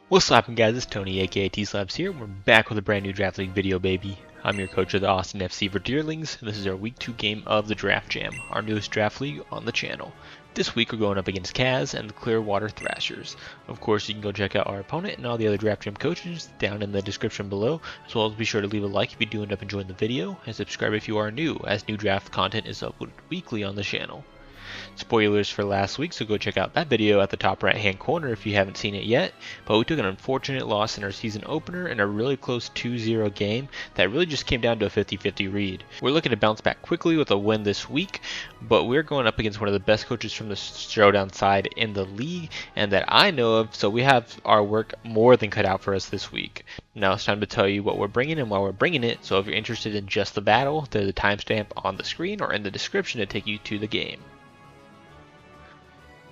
What's slapping, guys? It's Tony aka T-Slabs here. We're back with a brand new Draft League video, baby. I'm your coach of the Austin FC for Deerlings, and this is our week 2 game of the Draft Jam, our newest draft league on the channel. This week we're going up against Kaz and the Clearwater Thrashers. Of course, you can go check out our opponent and all the other Draft Jam coaches down in the description below, as well as be sure to leave a like if you do end up enjoying the video, and subscribe if you are new, as new draft content is uploaded weekly on the channel. Spoilers for last week, so go check out that video at the top right hand corner if you haven't seen it yet. But we took an unfortunate loss in our season opener in a really close 2-0 game that really just came down to a 50-50 read. We're looking to bounce back quickly with a win this week, but we're going up against one of the best coaches from the showdown side in the league and that I know of, so we have our work more than cut out for us this week. Now it's time to tell you what we're bringing and why we're bringing it, so if you're interested in just the battle, there's a timestamp on the screen or in the description to take you to the game.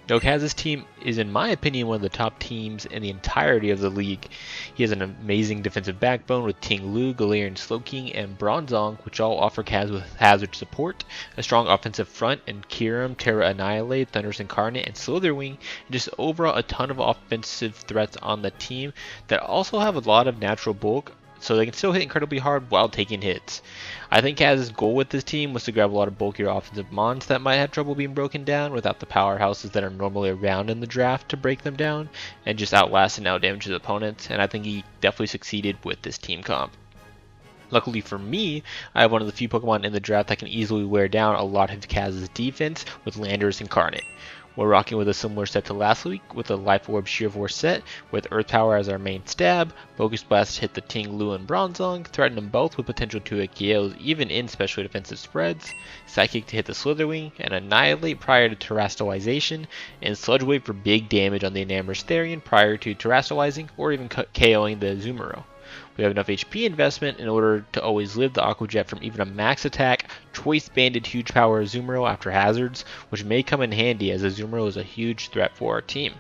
Kaz's team is, in my opinion, one of the top teams in the entirety of the league. He has an amazing defensive backbone with Ting Lu, Galarian Slowking, and Bronzong, which all offer Kaz with hazard support, a strong offensive front in Kyurem, Terra Annihilate, Thundurus Incarnate, and Slitherwing, and just overall a ton of offensive threats on the team that also have a lot of natural bulk, so they can still hit incredibly hard while taking hits. I think Kaz's goal with this team was to grab a lot of bulkier offensive mons that might have trouble being broken down without the powerhouses that are normally around in the draft to break them down, and just outlast and outdamage his opponents, and I think he definitely succeeded with this team comp. Luckily for me, I have one of the few Pokemon in the draft that can easily wear down a lot of Kaz's defense with Landorus Incarnate. We're rocking with a similar set to last week with a Life Orb Sheer Force set with Earth Power as our main stab, Focus Blast hit the Ting Lu and Bronzong, threaten them both with potential 2-hit KOs even in specially defensive spreads, Psychic to hit the Slitherwing, and Annihilate prior to Terastallization, and Sludge Wave for big damage on the Enamorous Therian prior to Terastallizing or even KOing the Azumarill. We have enough HP investment in order to always live the Aqua Jet from even a max attack, choice banded huge power Azumarill after hazards, which may come in handy as Azumarill is a huge threat for our team.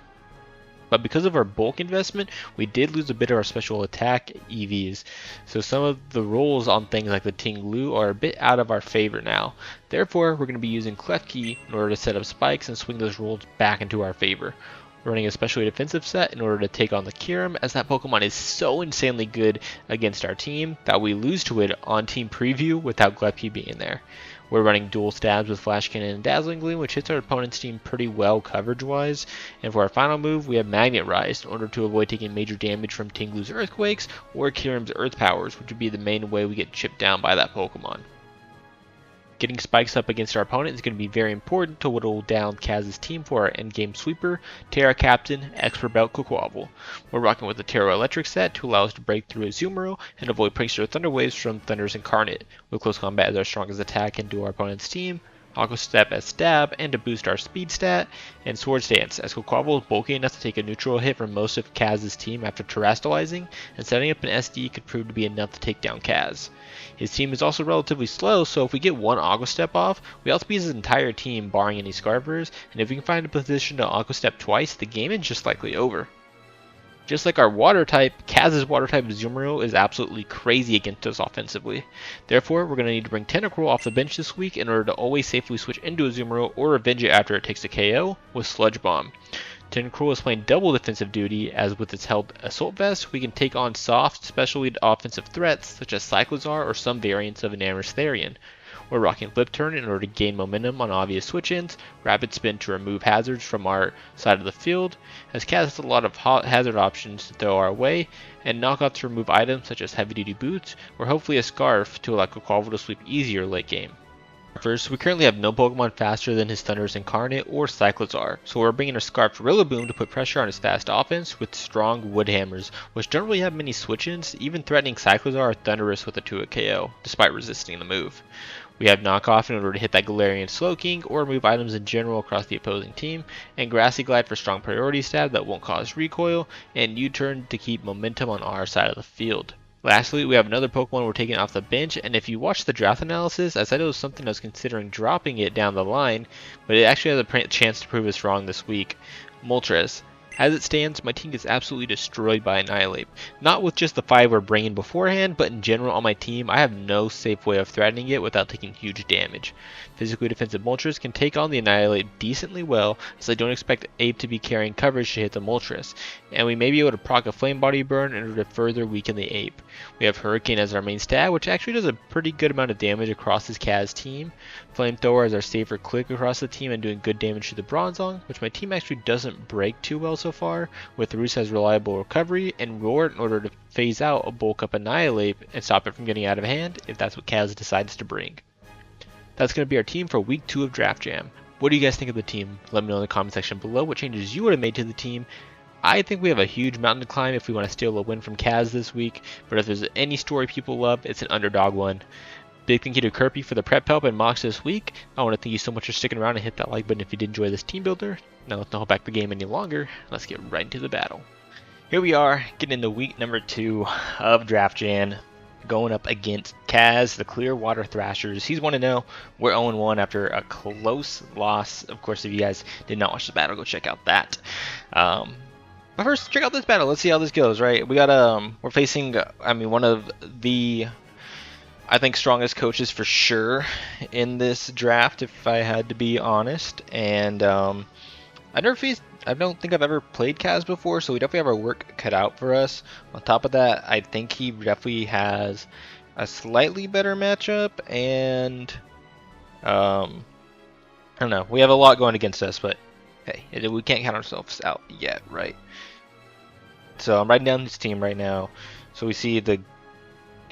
But because of our bulk investment, we did lose a bit of our special attack EVs, so some of the rolls on things like the Ting Lu are a bit out of our favor now. Therefore, we're going to be using Klefki in order to set up spikes and swing those rolls back into our favor. Running a specially defensive set in order to take on the Kyurem, as that Pokemon is so insanely good against our team that we lose to it on team preview without Klefki being there. We're running dual stabs with Flash Cannon and Dazzling Gleam, which hits our opponent's team pretty well coverage-wise. And for our final move, we have Magnet Rise in order to avoid taking major damage from Tinglu's Earthquakes or Kyurem's Earth Powers, which would be the main way we get chipped down by that Pokemon. Getting spikes up against our opponent is going to be very important to whittle down Kaz's team for our endgame sweeper, Terra Captain, Expert Belt Quaquaval. We're rocking with the Terra Electric set to allow us to break through Azumarill and avoid Prankster Thunder Waves from Thundurus Incarnate, with Close Combat as our strongest attack into our opponent's team, Aqua Step as stab and to boost our speed stat, and Swords Dance as Quaquaval is bulky enough to take a neutral hit from most of Kaz's team after terastallizing, and setting up an SD could prove to be enough to take down Kaz. His team is also relatively slow, so if we get one Aqua Step off, we outbeat his entire team barring any Scarvers, and if we can find a position to Aqua Step twice, the game is just likely over. Just like our water type, Kaz's water type Azumarill is absolutely crazy against us offensively. Therefore, we're going to need to bring Tentacruel off the bench this week in order to always safely switch into Azumarill or revenge it after it takes a KO with Sludge Bomb. Tentacruel is playing double defensive duty, as with its held Assault Vest, we can take on soft, specially offensive threats such as Cyclozar or some variants of Enamorous Therian. We're rocking Flip Turn in order to gain momentum on obvious switch-ins, Rapid Spin to remove hazards from our side of the field, as Kaz has a lot of hazard options to throw our way, and Knockoff to remove items such as Heavy Duty Boots, or hopefully a Scarf to allow Quaquaval to sweep easier late game. First, we currently have no Pokemon faster than his Thundurus Incarnate or Cyclozar, so we're bringing a Scarf Rillaboom to put pressure on his fast offense with strong Wood Hammers, which don't really have many switch-ins, even threatening Cyclozar or Thundurus with a 2-hit KO, despite resisting the move. We have Knockoff in order to hit that Galarian Slowking or remove items in general across the opposing team, and Grassy Glide for strong priority stab that won't cause recoil, and U-Turn to keep momentum on our side of the field. Lastly, we have another Pokemon we're taking off the bench, and if you watch the draft analysis, I said it was something I was considering dropping it down the line, but it actually has a chance to prove us wrong this week. Moltres. As it stands, my team gets absolutely destroyed by Annihilate. Not with just the 5 we're bringing beforehand, but in general on my team, I have no safe way of threatening it without taking huge damage. Physically defensive Moltres can take on the Annihilate decently well, so I don't expect Ape to be carrying coverage to hit the Moltres, and we may be able to proc a Flame Body Burn in order to further weaken the Ape. We have Hurricane as our main stat, which actually does a pretty good amount of damage across this Kaz team. Flamethrower as our safer click across the team and doing good damage to the Bronzong, which my team actually doesn't break too well so far, with Roost has reliable recovery, and Roar in order to phase out a bulk up Annihilate and stop it from getting out of hand if that's what Kaz decides to bring. That's going to be our team for week 2 of Draft Jam. What do you guys think of the team? Let me know in the comment section below what changes you would have made to the team. I think we have a huge mountain to climb if we want to steal a win from Kaz this week, but if there's any story people love, it's an underdog one. Big thank you to Kirby for the prep help and mocks this week. I want to thank you so much for sticking around and hit that like button if you did enjoy this team builder. Now let's not hold back the game any longer. Let's get right into the battle. Here we are, getting into week number 2 of Draft Jam, going up against Kaz, the Clearwater Thrashers. He's 1-0. We're 0-1 after a close loss. Of course, if you guys did not watch the battle, go check out that. But first, check out this battle. Let's see how this goes, right? We got we're facing, one of the, I think, strongest coaches for sure in this draft, if I had to be honest. And I don't think I've ever played Kaz before, so we definitely have our work cut out for us. On top of that, I think he definitely has a slightly better matchup, and I don't know. We have a lot going against us, but hey, we can't count ourselves out yet, right? So I'm writing down this team right now. So we see the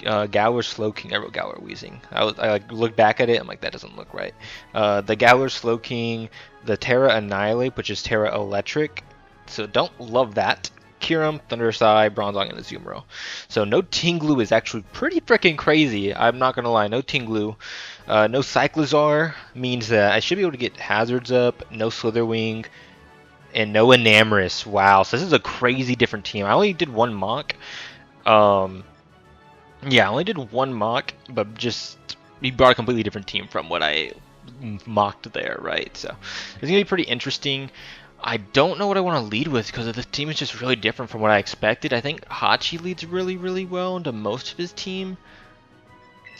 Gowler Slowking. I wrote Gowler Wheezing. I looked back at it. I'm like, that doesn't look right. The Gowler Slowking, the Terra Annihilate, which is Terra Electric. So don't love that. Kiram, Thundurus, Bronzong, and Azumarill. So no Tinglu is actually pretty freaking crazy. I'm not gonna lie. No Tinglu. No Cyclizar means that I should be able to get Hazards up. No Slitherwing. And no Enamorus. Wow. So this is a crazy different team. I only did one mock. Yeah, I only did one mock, but just he brought a completely different team from what I mocked there, right? So it's gonna be pretty interesting. I don't know what I want to lead with because this team is just really different from what I expected. I think Hachi leads really, really well into most of his team.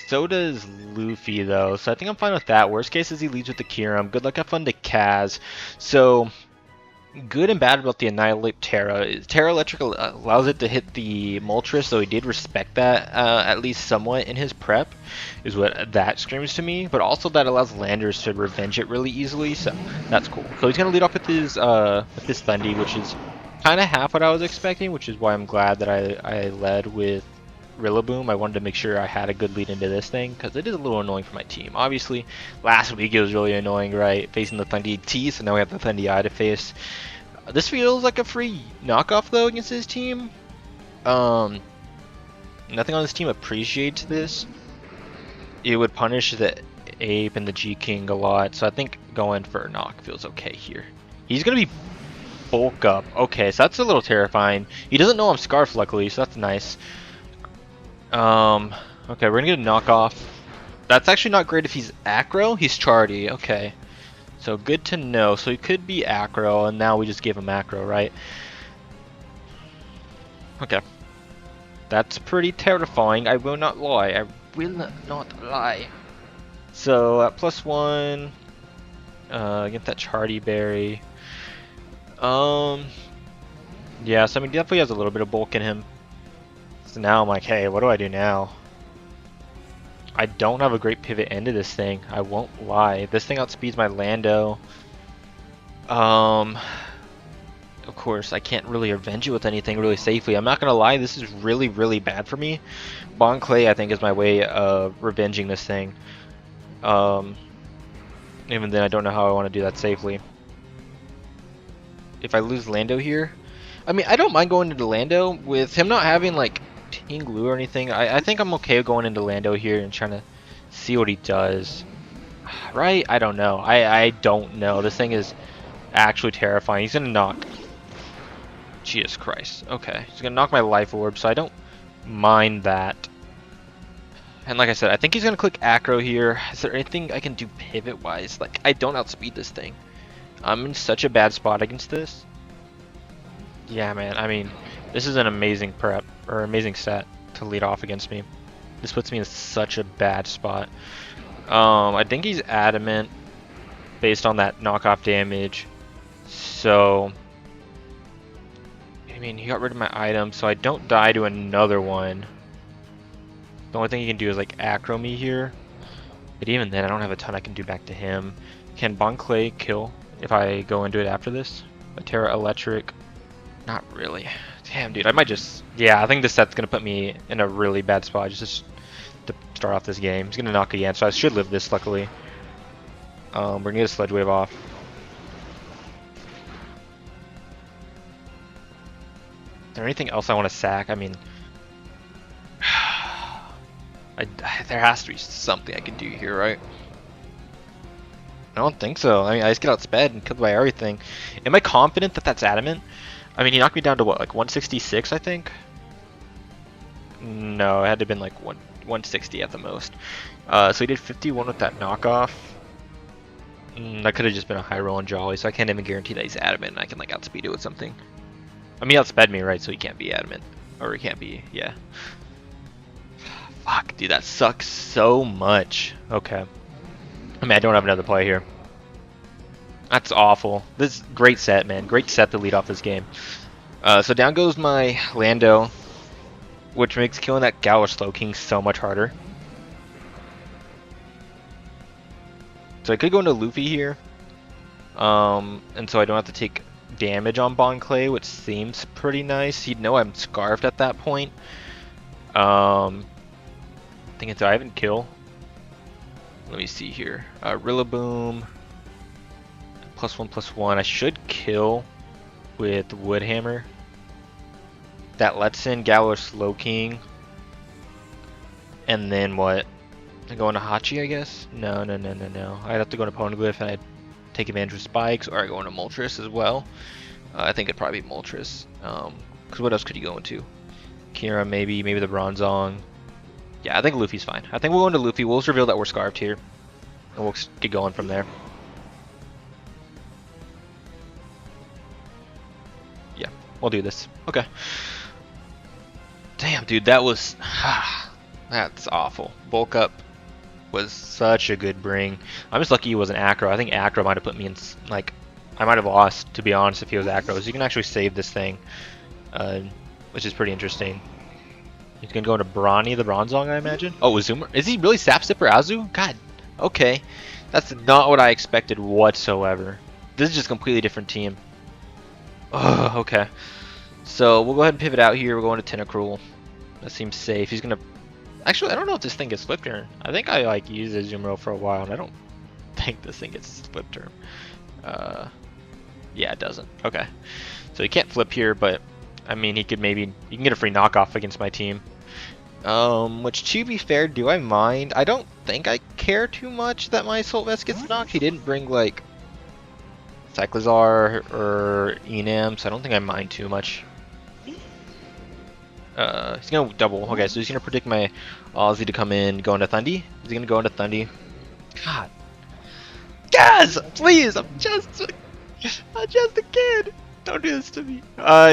So does Luffy, though. So I think I'm fine with that. Worst case is he leads with the Kiram. Good luck, have fun to Kaz. So good and bad about the Annihilate Terra. Terra Electric allows it to hit the Moltres, so he did respect that at least somewhat in his prep, is what that screams to me. But also that allows Landers to revenge it really easily, so that's cool. So he's gonna lead off with his Thundy, which is kind of half what I was expecting, which is why I'm glad that I led with Rillaboom. I wanted to make sure I had a good lead into this thing, because it is a little annoying for my team. Obviously, last week it was really annoying, right? Facing the Thundy T, so now we have the Thundy I to face. This feels like a free knockoff, though, against his team. Nothing on this team appreciates this. It would punish the Ape and the G-King a lot, so I think going for a knock feels okay here. He's going to be bulk up. Okay, so that's a little terrifying. He doesn't know I'm Scarf, luckily, so that's nice. Okay, we're gonna get a knockoff. That's actually not great if he's aggro. He's Chardy. Okay, so good to know. So he could be aggro, and now we just give him aggro, right? Okay, that's pretty terrifying. I will not lie. I will not lie. So at +1, get that Chardy Berry. Yeah. So I mean, definitely has a little bit of bulk in him. So now I'm like, hey, what do I do now? I don't have a great pivot into this thing. I won't lie. This thing outspeeds my Lando. Of course, I can't really avenge it with anything really safely. I'm not gonna lie, this is really, really bad for me. Bon Clay, I think, is my way of revenging this thing. Even then, I don't know how I want to do that safely. If I lose Lando here, I mean, I don't mind going into Lando with him not having like Tinglu or anything. I think I'm okay going into Lando here and trying to see what he does. Right? I don't know. I don't know. This thing is actually terrifying. He's gonna knock. Jesus Christ. Okay. He's gonna knock my life orb, so I don't mind that. And like I said, I think he's gonna click Acro here. Is there anything I can do pivot wise? Like, I don't outspeed this thing. I'm in such a bad spot against this. Yeah, man. I mean, this is an amazing prep or amazing set to lead off against me. This puts me in such a bad spot. I think he's adamant based on that knockoff damage. So, I mean, he got rid of my item, so I don't die to another one. The only thing he can do is like acro me here. But even then, I don't have a ton I can do back to him. Can Bon Clay kill if I go into it after this? A Terra Electric? Not really. Damn, dude, I might just... Yeah, I think this set's going to put me in a really bad spot just to start off this game. He's going to knock again, so I should live this, luckily. We're going to get a Sledge Wave off. Is there anything else I want to sack? I mean... there has to be something I can do here, right? I don't think so. I mean, I just get outsped and killed by everything. Am I confident that that's adamant? I mean, he knocked me down to what, like 166, I think? No, it had to have been like 160 at the most. So he did 51 with that knockoff. That could have just been a high roll on Jolly, so I can't even guarantee that he's adamant and I can like outspeed it with something. I mean, he outsped me, right? So he can't be adamant. Or he can't be, yeah. Fuck, dude, that sucks so much. Okay. I mean, I don't have another play here. That's awful. This is great set, man. Great set to lead off this game. So down goes my Lando, which makes killing that Gala Slowking so much harder. So I could go into Luffy here. And so I don't have to take damage on Bon Clay, which seems pretty nice. He'd know I'm scarfed at that point. Thinking so I haven't kill. Let me see here. Rillaboom. +1/+1. I should kill with Woodhammer. That lets in Gala Slowking. And then what? I go into Hachi, I guess? No. I'd have to go into Poneglyph and I'd take advantage of spikes, or I go into Moltres as well. I think it'd probably be Moltres. Because what else could you go into? Kira, maybe the Bronzong. Yeah, I think Luffy's fine. I think we'll go into Luffy. We'll just reveal that we're scarfed here. And we'll get going from there. Yeah, we'll do this. Okay. Damn, dude, that was... that's awful. Bulk up was such a good bring. I'm just lucky he wasn't Acro. I think Acro might have put me in... Like, I might have lost, to be honest, if he was Acro. So you can actually save this thing. Which is pretty interesting. He's gonna go into Brawny, the Bronzong, I imagine. Oh, Zoomer. Is he really Sap Sipper Azu? God. Okay. That's not what I expected whatsoever. This is just a completely different team. Oh, okay. So we'll go ahead and pivot out here. We're going to Tentacruel. That seems safe. He's gonna... Actually, I don't know if this thing gets flip turn. I think I like used a Zoomer for a while, and I don't think this thing gets flip turn. Yeah, it doesn't. Okay. So he can't flip here, but I mean, he could maybe... You can get a free knockoff against my team. Which, to be fair, do I mind? I don't think I care too much that my Assault Vest gets knocked. He didn't bring, like, Cyclizar or Enam, so I don't think I mind too much. He's gonna double. Okay, so he's gonna predict my Aussie to come in, go into Thundy. Is he gonna go into Thundy? God. Guys, please, I'm just a kid. Don't do this to me.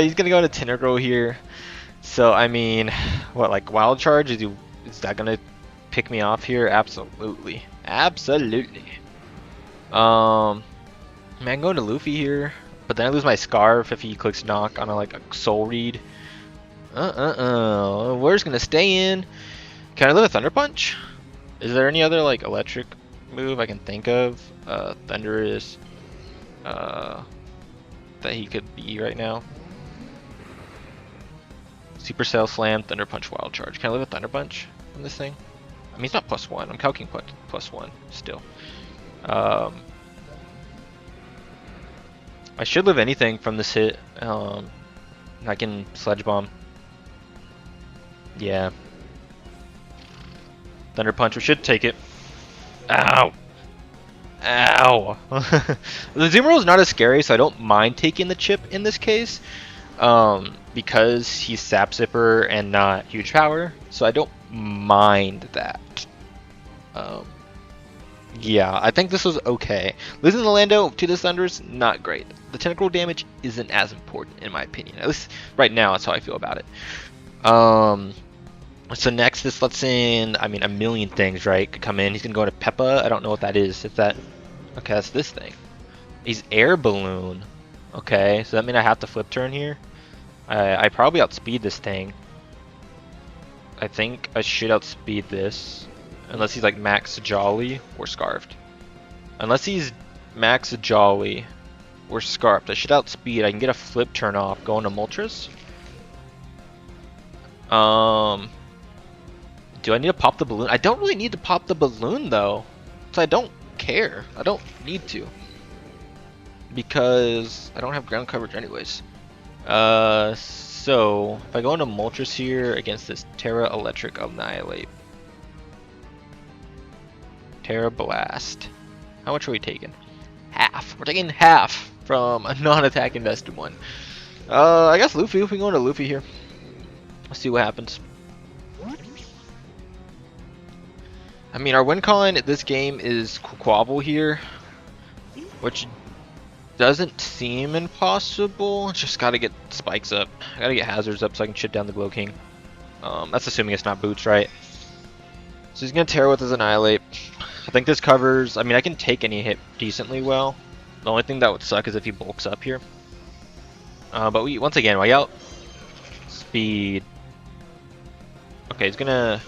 He's gonna go into Tentacruel here. So I mean, what, like Wild Charge? Is that gonna pick me off here? Absolutely, absolutely. Man, I'm going to Luffy here, but then I lose my Scarf if he clicks Knock on a Soul Read. We're just gonna stay in. Can I live a Thunder Punch? Is there any other like electric move I can think of? Thundurus. That he could be right now. Supercell, Slam, Thunder Punch, Wild Charge. Can I live a Thunder Punch on this thing? I mean, it's not +1. I'm calculating +1 still. I should live anything from this hit. I can Sledge Bomb. Yeah. Thunder Punch. We should take it. Ow. Ow. The Zoomer is not as scary, so I don't mind taking the chip in this case. Because he's Sap Zipper and not Huge Power, so I don't mind that. Yeah, I think this was okay. Losing the Lando to the Thundurus, not great. The technical damage isn't as important in my opinion. At least right now, that's how I feel about it. So next, this lets in, I mean, a million things, right? Could come in. He's gonna go into Peppa. I don't know what that is. If that, okay, that's this thing. He's air balloon. Okay, so that means I have to flip turn here. I probably outspeed this thing. I think I should outspeed this. Unless he's like max jolly or scarfed. Unless he's max jolly or scarfed. I should outspeed. I can get a flip turn off going to Moltres. Do I need to pop the balloon? I don't really need to pop the balloon though. So I don't care. I don't need to. Because I don't have ground coverage anyways. So if I go into Moltres here against this Terra Electric Annihilate. Terra Blast. How much are we taking? Half. We're taking half from a non-attack invested one. I guess Luffy. If we go into Luffy here. Let's see what happens. I mean, our win con at this game is Quabble here, which doesn't seem impossible. Just gotta get spikes up. I gotta get hazards up so I can chip down the Glow King. That's assuming it's not boots, right? So he's gonna tear with his Annihilate. I think this covers. I mean, I can take any hit decently well. The only thing that would suck is if he bulks up here. But we once again, we out speed. Okay, he's gonna.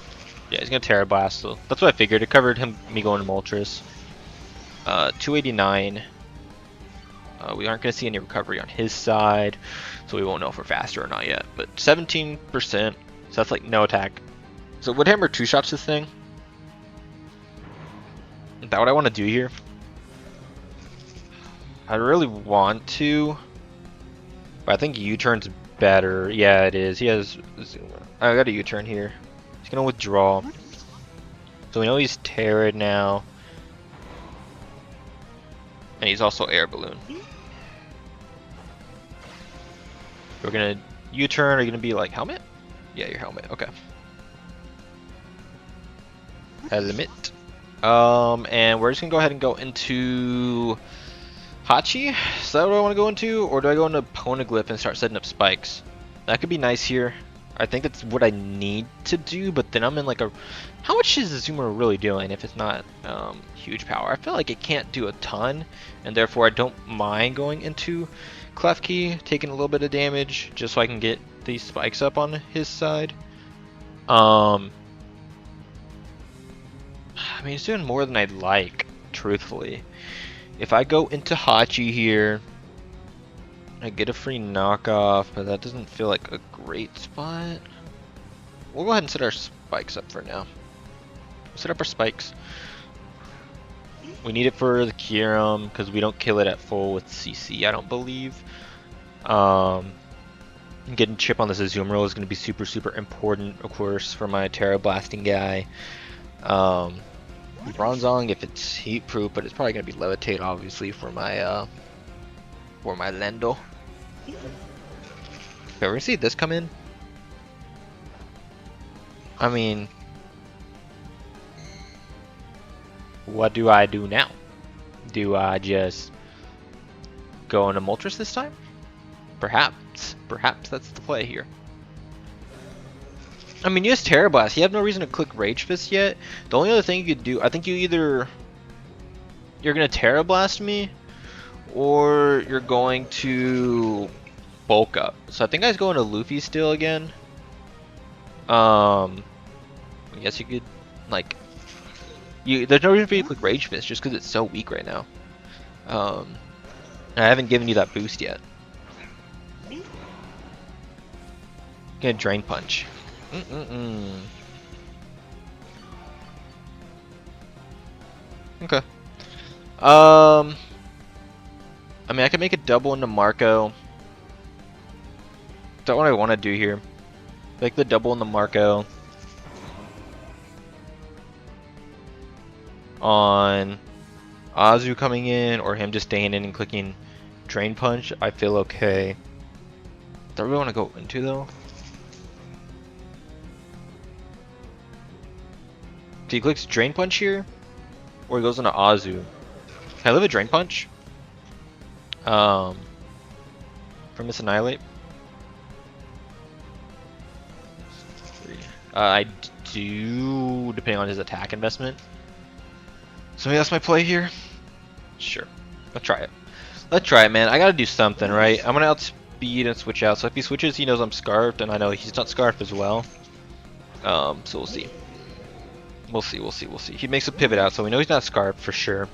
Yeah, he's gonna Terra Blast. So that's what I figured. It covered me going to Moltres. 289. We aren't gonna see any recovery on his side, so we won't know if we're faster or not yet. But 17%, so that's like no attack. So would Hammer two shots this thing? Is that what I want to do here? I really want to, but I think U-turn's better. Yeah, it is. He has. I got a U-turn here. He's gonna withdraw. So we know he's Terra now. And he's also Air Balloon. We're gonna U-turn. Are you gonna be like Helmet? Yeah, your Helmet. Okay. Helmet. And we're just gonna go ahead and go into Hachi. Is that what I want to go into, or do I go into Poneglyph and start setting up spikes? That could be nice here. I think that's what I need to do, but then I'm in like a... How much is the Zoomer really doing if it's not huge power? I feel like it can't do a ton, and therefore I don't mind going into Klefki, taking a little bit of damage, just so I can get these spikes up on his side. I mean, he's doing more than I'd like, truthfully. If I go into Hachi here, I get a free knockoff, but that doesn't feel like a great spot. We'll go ahead and set our spikes up for now. Set up our spikes. We need it for the Kyurem, because we don't kill it at full with CC, I don't believe. Getting chip on this Azumarill is going to be super, super important, of course, for my Terra Blasting guy. Bronzong, if it's heat proof, but it's probably going to be Levitate, obviously, for my Lendo. Okay, we're gonna see this come in. I mean, what do I do now? Do I just go into Moltres this time? Perhaps that's the play here. I mean, you have Terra Blast. You have no reason to click Rage Fist yet. The only other thing you could do, I think you're gonna Terra Blast me, or you're going to bulk up. So I think I was going to Luffy still again. I guess you could like there's no reason for you to click Rage Fist just because it's so weak right now. I haven't given you that boost yet. Gonna Drain Punch. Okay. I mean, I can make a double into Marco. Is that what I want to do here? Make the double into Marco. On Azu coming in, or him just staying in and clicking Drain Punch, I feel okay. Do I really want to go into though? So he clicks Drain Punch here. Or he goes into Azu. Can I live a Drain Punch? From this Annihilate? I do, depending on his attack investment. So maybe that's my play here? Sure. Let's try it. Let's try it, man. I gotta do something, right? I'm gonna outspeed and switch out. So if he switches, he knows I'm Scarfed, and I know he's not Scarfed as well. So we'll see. We'll see. He makes a pivot out, so we know he's not Scarfed for sure.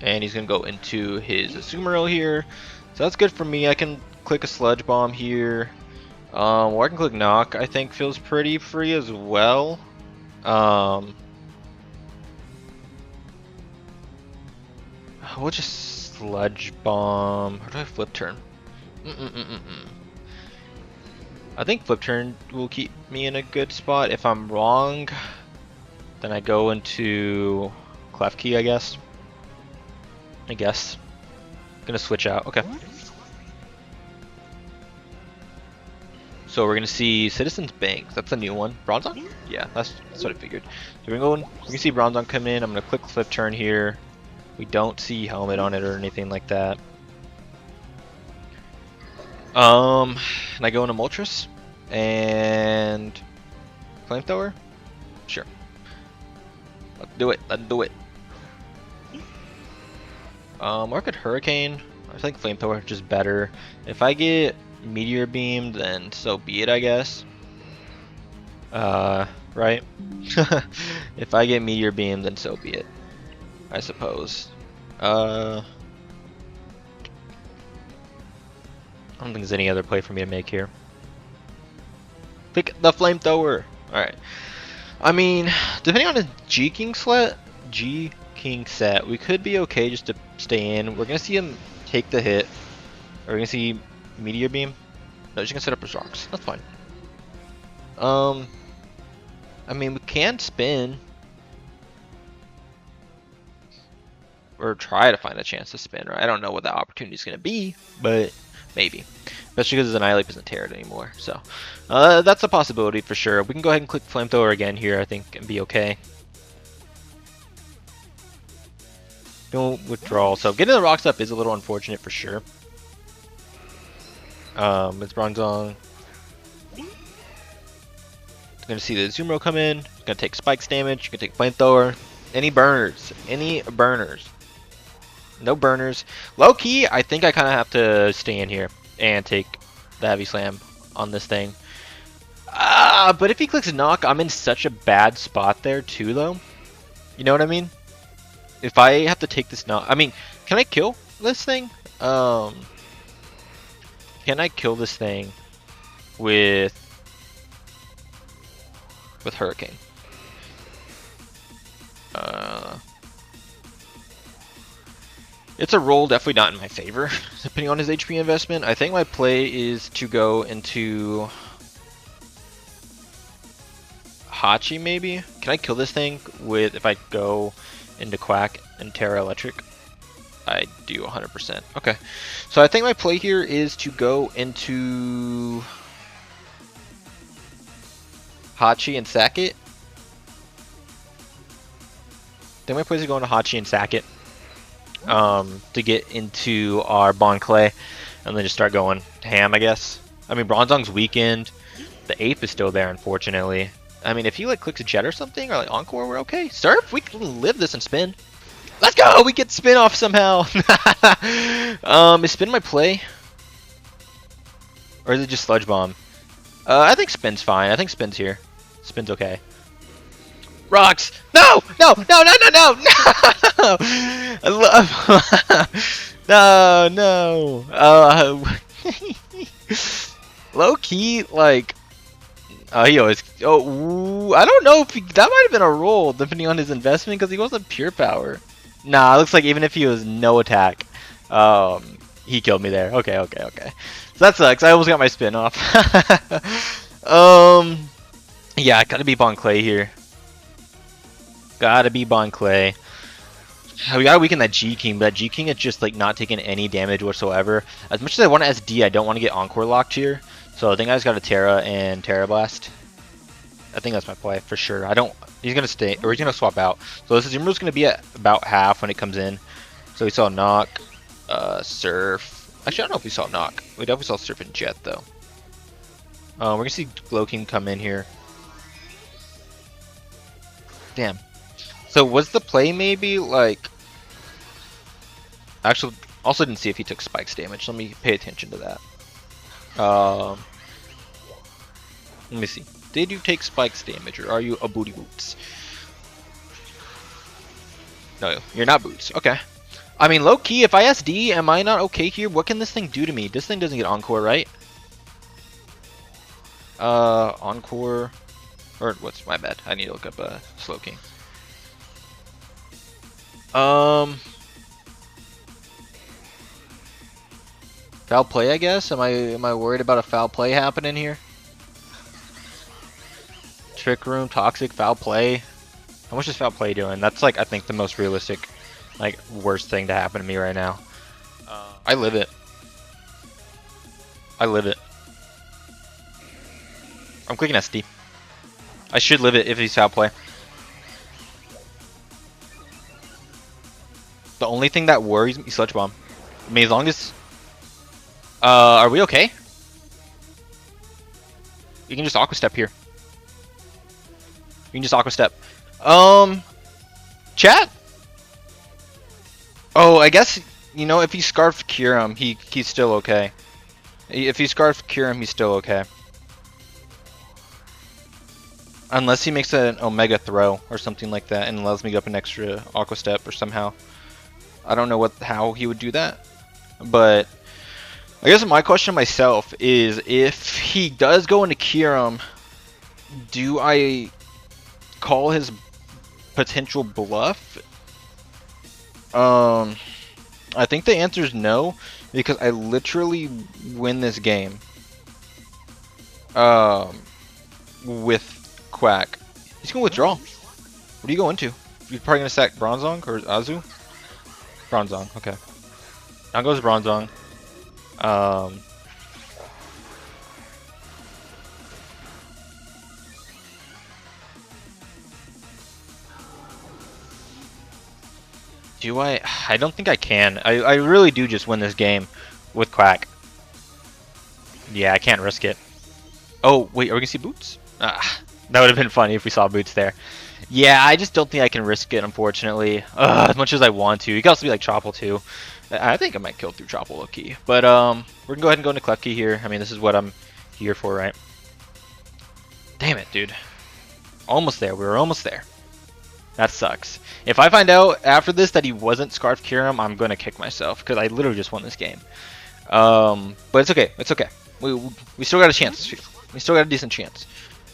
And he's gonna go into his Azumarill here. So that's good for me. I can click a Sludge Bomb here. Or I can click Knock. I think feels pretty free as well. We'll just Sludge Bomb. How do I Flip Turn? I think Flip Turn will keep me in a good spot. If I'm wrong, then I go into Clef Key, I guess. Gonna switch out. Okay. So we're gonna see Citizens Bank. That's a new one. Bronzong? Yeah, that's what I figured. So we're gonna see Bronzong come in. I'm gonna click Flip Turn here. We don't see Helmet on it or anything like that. And I go into Moltres and Flamethrower. Sure. Let's do it. Or I could Hurricane. I think Flamethrower is just better. If I get Meteor Beam, then so be it, I guess. Right? If I get Meteor Beam, then so be it, I suppose. I don't think there's any other play for me to make here. Pick the Flamethrower! Alright. I mean, depending on the G-King set, we could be okay just to stay in. We're gonna see him take the hit. We're gonna see Meteor Beam. No, he's gonna set up his rocks. That's fine. I mean, we can spin. Or try to find a chance to spin, right? I don't know what that opportunity is gonna be, but maybe. Especially because his Annihilate isn't teared anymore. So, that's a possibility for sure. We can go ahead and click Flamethrower again here, I think, and be okay. Don't withdraw. So getting the rocks up is a little unfortunate for sure. It's Bronzong. Gonna see the Azumarill come in. Gonna take Spikes damage. Gonna take Flamethrower. Any burners? No burners. Low key, I think I kind of have to stay in here and take the Heavy Slam on this thing. But if he clicks Knock, I'm in such a bad spot there too, though. You know what I mean? If I have to take this Knock, I mean, can I kill this thing? Can I kill this thing with Hurricane? It's a roll definitely not in my favor, depending on his HP investment. I think my play is to go into Hachi, maybe? Can I kill this thing with if I go into Quack and Terra Electric? I do 100%. Okay. So I think my play here is to go into Hachi and sack it. I think my play is to go into Hachi and sack it. To get into our Bond Clay and then just start going ham, I guess. I mean, Bronzong's weakened. The Ape is still there, unfortunately. I mean, if he like clicks a Jet or something, or like Encore, we're okay. Surf, we can live this and spin. Let's go! We get spin off somehow. Is spin my play? Or is it just Sludge Bomb? I think spin's fine. I think spin's here. Spin's okay. Rocks! No! No! No! No! No! No! No! I love. No! No! Low key, like. He always. Oh, I don't know if that might have been a roll, depending on his investment, because he wasn't pure power. Nah, it looks like even if he was no attack, he killed me there. Okay. So that sucks. I almost got my spin off. Yeah, gotta be Bon Clay here. Gotta be Bon Clay. We gotta weaken that G-King, but that G-King is just like not taking any damage whatsoever. As much as I want to SD, I don't want to get Encore locked here. So I think I just got a Terra and Terra Blast. I think that's my play for sure. I don't. He's gonna stay, or he's gonna swap out. So this Azumarilla's gonna be at about half when it comes in. So we saw knock, surf. Actually, I don't know if we saw knock. We definitely saw surf and jet though. We're gonna see Glowking come in here. Damn. So was the play maybe like? Actually, also didn't see if he took spikes damage. Let me pay attention to that. Let me see. Did you take spikes damage, or are you a booty boots? No, you're not boots. Okay. I mean, low key, if I SD, am I not okay here? What can this thing do to me? This thing doesn't get encore, right? Encore, or what's my bad? I need to look up Slowking. Foul play, I guess. Am I worried about a foul play happening here? Trick room, toxic, foul play. How much is foul play doing? That's like I think the most realistic, like worst thing to happen to me right now. I live it. I live it. I'm clicking SD. I should live it if he's foul play. The only thing that worries me, Sludge Bomb. I mean, as long as, are we okay? You can just Aqua Step here. You can just Aqua Step. Chat? Oh, I guess, you know, if he Scarfed Kyurem, he's still okay. If he Scarfed Kyurem, he's still okay. Unless he makes an Omega Throw or something like that and allows me to go up an extra Aqua Step or somehow. I don't know how he would do that. But I guess my question myself is, if he does go into Kyurem, do I call his potential bluff? I think the answer is no, because I literally win this game with Quack. He's gonna withdraw. What are you going to? You're probably gonna sack Bronzong or Azu? Bronzong, okay. Now goes Bronzong. Do I? I don't think I can. I really do just win this game with Quack. Yeah, I can't risk it. Oh, wait, are we gonna see Boots? That would have been funny if we saw Boots there. Yeah, I just don't think I can risk it, unfortunately. As much as I want to. You can also be like Chopple too. I think I might kill through Chopple low-key. But we're gonna go ahead and go into Klefki here. I mean, this is what I'm here for, right? Damn it, dude. Almost there. We were almost there. That sucks. If I find out after this that he wasn't Scarf Kyurem, I'm gonna kick myself because I literally just won this game. But it's okay. It's okay. We still got a chance. We still got a decent chance.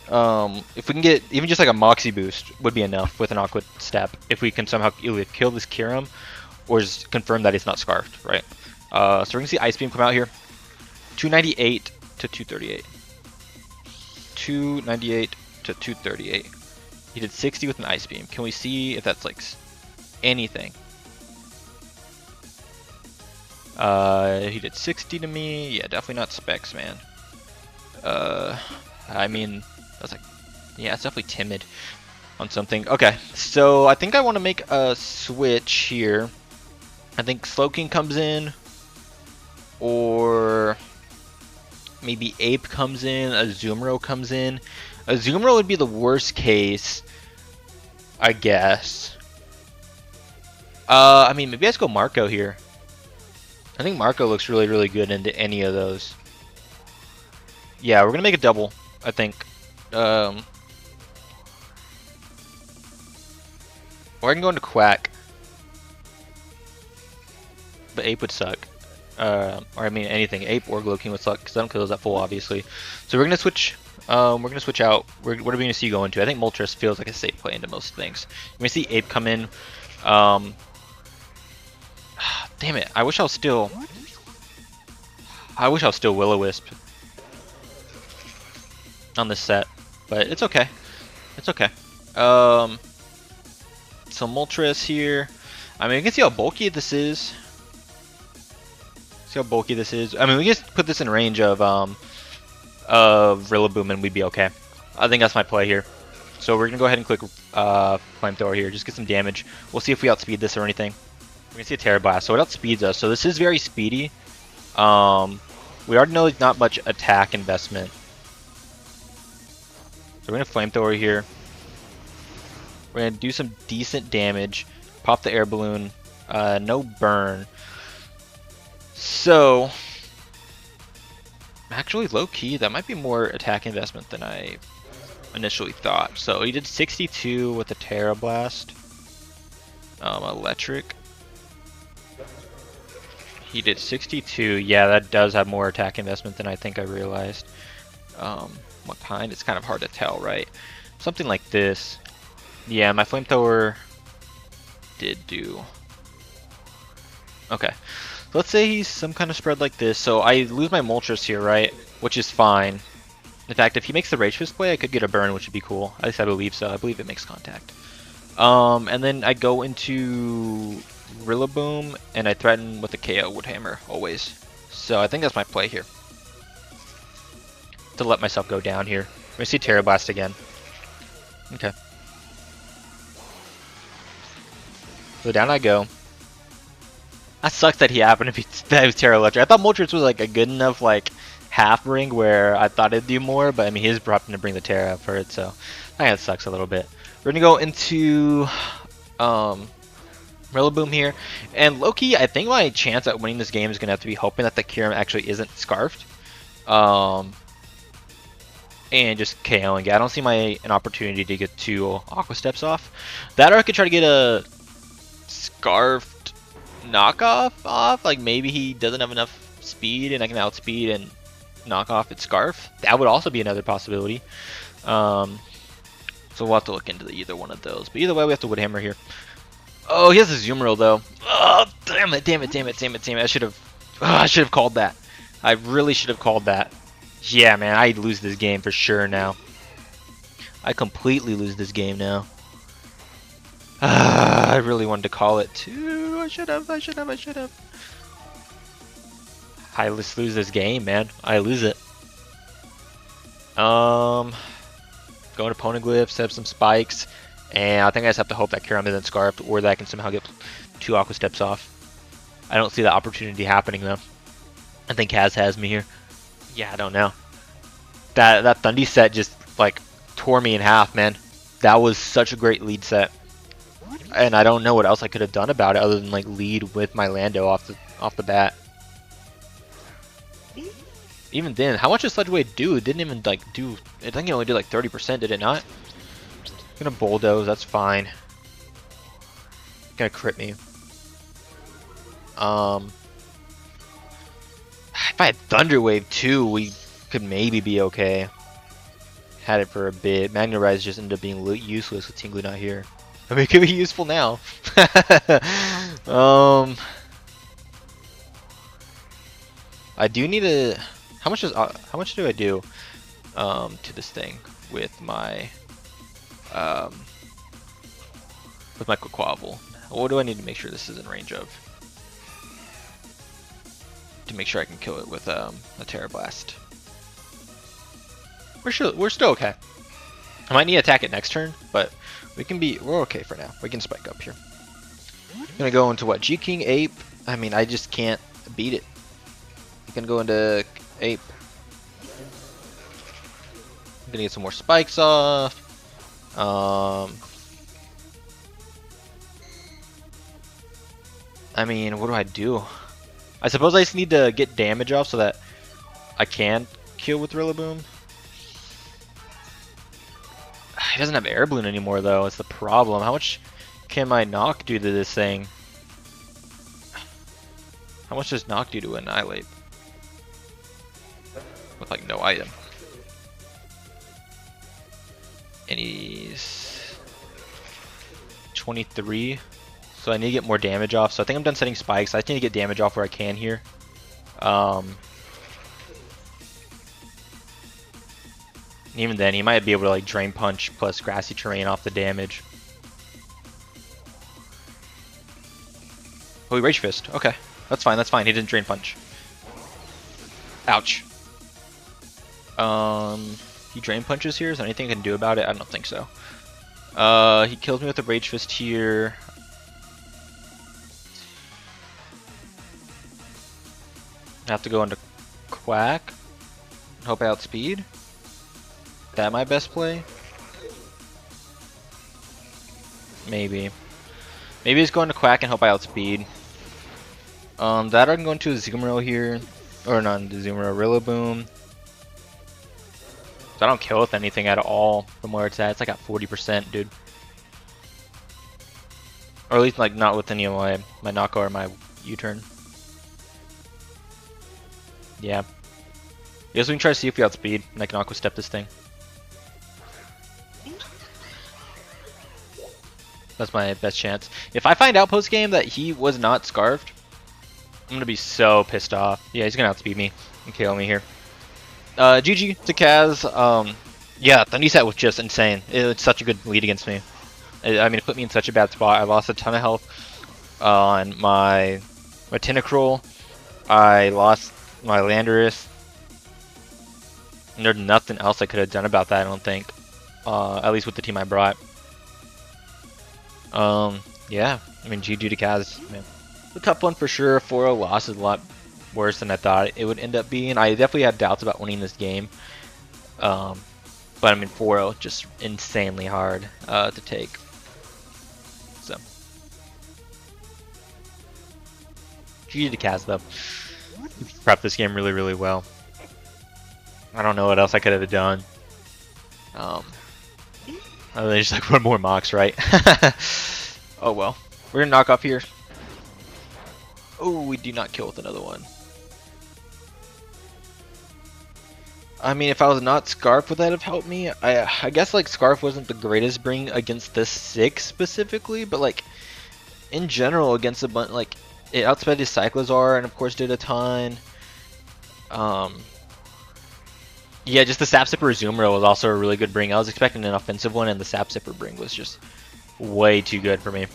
If we can get even just like a Moxie boost would be enough with an Aqua Step if we can somehow either kill this Kyurem or just confirm that it's not Scarfed, right? So we're gonna see Ice Beam come out here. 298 to 238. 298 to 238. He did 60 with an Ice Beam. Can we see if that's like anything? He did 60 to me. Yeah, definitely not specs, man. I mean, that's like, yeah, it's definitely timid on something. Okay, so I think I want to make a switch here. I think Slowking comes in, or maybe Ape comes in, Azumarill comes in. Azumarill would be the worst case, I guess. I mean, maybe let's go Marco here. I think Marco looks really, really good into any of those. Yeah, we're gonna make a double, I think. Or I can go into Quack. But Ape would suck. Or I mean anything. Ape or Glowking would suck because I don't kill those at full, obviously. So we're gonna switch. We're gonna switch out. What are we gonna see go into? I think Moltres feels like a safe play into most things. We're gonna see Ape come in. Damn it! I wish I was still Will-O-Wisp on this set, but it's okay. It's okay. So Moltres here. I mean, you can see how bulky this is. See how bulky this is. I mean, we just put this in range of Rillaboom and we'd be okay. I think that's my play here. So we're gonna go ahead and click flamethrower here, just get some damage. We'll see if we outspeed this or anything. We're gonna see a Terra Blast, so it outspeeds us. So this is very speedy. We already know there's not much attack investment. So we're gonna flamethrower here. We're gonna do some decent damage. Pop the air balloon. No burn. So actually, low key, that might be more attack investment than I initially thought. So he did 62 with the Terra Blast. Electric. He did 62. Yeah, that does have more attack investment than I think I realized. What kind? It's kind of hard to tell, right? Something like this. Yeah, my flamethrower did do. Okay. So let's say he's some kind of spread like this. So I lose my Moltres here, right? Which is fine. In fact, if he makes the Rage Fist play, I could get a burn, which would be cool. At least I believe so. I believe it makes contact. And then I go into Rillaboom, and I threaten with the KO Woodhammer, always. So I think that's my play here. To let myself go down here. We're gonna see Terra Blast again. Okay. So down I go. That sucks that he happened to be that was Terra Electric. I thought Moltres was like a good enough like half ring where I thought it'd do more, but I mean he's happened to bring the Terra for it, so that sucks a little bit. We're gonna go into Rillaboom here, and low-key, I think my chance at winning this game is gonna have to be hoping that the Kyurem actually isn't scarfed, and just KOing it. I don't see an opportunity to get 2 Aqua Steps off. That or I could try to get a scarfed knockoff off. Like maybe he doesn't have enough speed, and I can outspeed and knock off its scarf. That would also be another possibility. So we'll have to look into either one of those. But either way, we have to Woodhammer here. Oh, he has a Zoomeril though. Oh, damn it, damn it, damn it, damn it, damn it. I should have called that. I really should have called that. Yeah, man, I lose this game for sure now. I completely lose this game now. I really wanted to call it too. I should have. I just lose this game, man. I lose it. Go to Poneglyph, set up some spikes, and I think I just have to hope that Kyurem isn't scarfed, or that I can somehow get 2 Aqua Steps off. I don't see the opportunity happening though. I think Kaz has me here. Yeah, I don't know. That Thundy set just like tore me in half, man. That was such a great lead set, and I don't know what else I could have done about it other than like lead with my Lando off the bat. Even then, how much does Sludge Wave do? It didn't even like do. I think it only did like 30%. Did it not? Gonna bulldoze. That's fine. Gonna crit me. If I had Thunder Wave too, we could maybe be okay. Had it for a bit. Magna Rise just ended up being useless with Tinglu not here. I mean, it could be useful now. I do need a. How much do I do to this thing with my Quaquaval? What do I need to make sure this is in range of? To make sure I can kill it with a Terra Blast. We're still okay. I might need to attack it next turn, but we're okay for now. We can spike up here. I'm gonna go into what? G-King Ape. I mean, I just can't beat it. I'm gonna go into Ape. I'm gonna get some more spikes off. I mean, what do I do? I suppose I just need to get damage off so that I can kill with Rillaboom. He doesn't have Air Balloon anymore though, it's the problem. How much can my knock do to this thing? How much does knock do to Annihilate? With like no item. And he's 23. So I need to get more damage off. So I think I'm done setting spikes. I just need to get damage off where I can here. Even then, he might be able to like Drain Punch plus Grassy Terrain off the damage. Oh, he Rage Fist. Okay, that's fine. That's fine. He didn't Drain Punch. Ouch. He drain punches here. Is there anything I can do about it? I don't think so. He kills me with a Rage Fist here. I have to go into Quack. Hope I outspeed. That my best play? Maybe. Maybe it's going to Quack and hope I outspeed. That or I can go into a Zoomeroo here. Or not the Zoomeroo, Rillaboom. So I don't kill with anything at all from where it's at. It's like at 40%, dude. Or at least like not with any of my Knocko or my U-turn. Yeah. I guess we can try to see if we outspeed and I can Aqua Step this thing. That's my best chance. If I find out post game that he was not scarfed, I'm gonna be so pissed off. Yeah, he's gonna outspeed me and kill me here. GG to Kaz. Yeah, the knee set was just insane. It's such a good lead against me. I mean, it put me in such a bad spot. I lost a ton of health on my Tentacruel. I lost my Landorus. And there's nothing else I could have done about that, I don't think. At least with the team I brought. Yeah, I mean, GG to Kaz, man. A tough one for sure. 4-0 loss is a lot worse than I thought it would end up being. I definitely had doubts about winning this game. But I mean, 4-0 just insanely hard to take. So, GG to Kaz though. Prepped this game really, really well. I don't know what else I could have done. There's like one more Mox, right? Oh well. We're gonna knock off here. Oh, we do not kill with another one. I mean, if I was not Scarf, would that have helped me? I guess like Scarf wasn't the greatest bring against this 6 specifically, but like in general against a bunch, like it outsped his Cyclizar and of course did a ton. Yeah, just the Sap Sipper Zoomer was also a really good bring. I was expecting an offensive one, and the Sap Sipper bring was just way too good for me.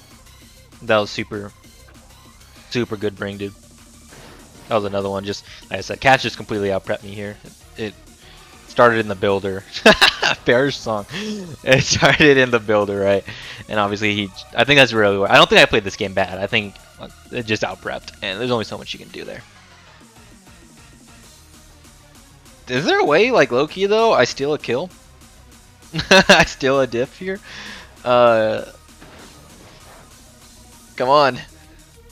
That was super good bring, dude. That was another one. Just like I said, Catch just completely out prepped me here. It started in the builder. Bear's song. It started in the builder, right? And obviously I think that's really. I don't think I played this game bad. I think it just out prepped, and there's only so much you can do there. Is there a way, like low-key though, I steal a kill? I steal a diff here? Come on.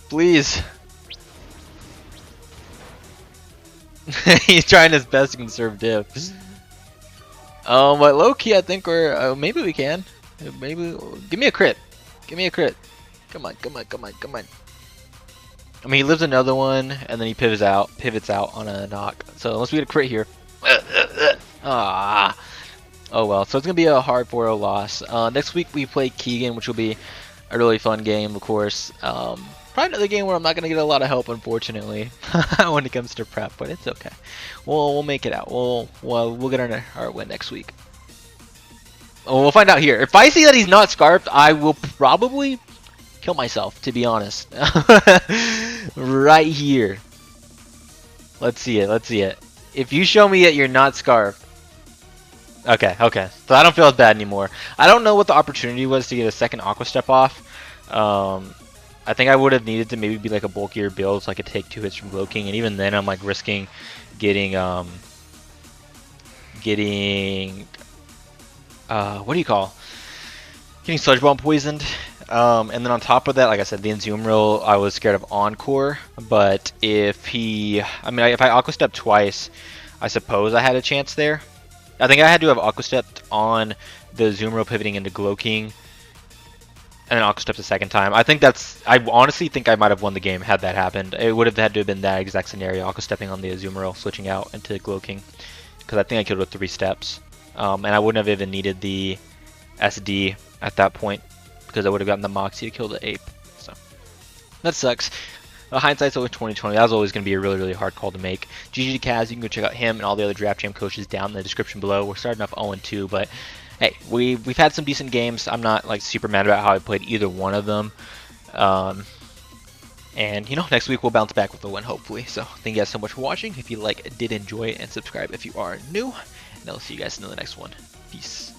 Please. He's trying his best to conserve diff. But low-key I think we're, maybe we can. Maybe, give me a crit. Give me a crit. Come on, come on, come on, come on. I mean, he lives another one, and then he pivots out on a knock. So unless we get a crit here. Ah. Oh well, so it's going to be a hard 4-0 loss. Next week we play Keegan, which will be a really fun game, of course. Probably another game where I'm not going to get a lot of help, unfortunately, when it comes to prep, but it's okay. We'll make it out. We'll get our win next week. We'll find out here. If I see that he's not scarfed, I will probably kill myself, to be honest. Right here. Let's see it. Let's see it. If you show me that you're not scarfed. Okay, okay. So I don't feel as bad anymore. I don't know what the opportunity was to get a second Aqua Step off. I think I would have needed to maybe be like a bulkier build so I could take 2 hits from Glow-King, and even then I'm like risking getting what do you call? Getting Sludge Bomb poisoned. And then on top of that, like I said, the Azumarill, I was scared of Encore, but if I Aqua Step twice, I suppose I had a chance there. I think I had to have Aqua Stepped on the Azumarill pivoting into Glow-King, and then Aqua Stepped the second time. I honestly think I might have won the game had that happened. It would have had to have been that exact scenario, Aqua Stepping on the Azumarill, switching out into Glow-King, because I think I killed with 3 steps. And I wouldn't have even needed the SD at that point, because I would have gotten the Moxie to kill the Ape. So that sucks. Hindsight's always 2020. That was always going to be a really, really hard call to make. GG to Kaz, you can go check out him and all the other Draft Jam coaches down in the description below. We're starting off 0-2, but hey, we've had some decent games. I'm not like super mad about how I played either one of them. And you know, next week we'll bounce back with a win, hopefully. So thank you guys so much for watching. If you did enjoy it, and subscribe if you are new. and I'll see you guys in the next one. Peace.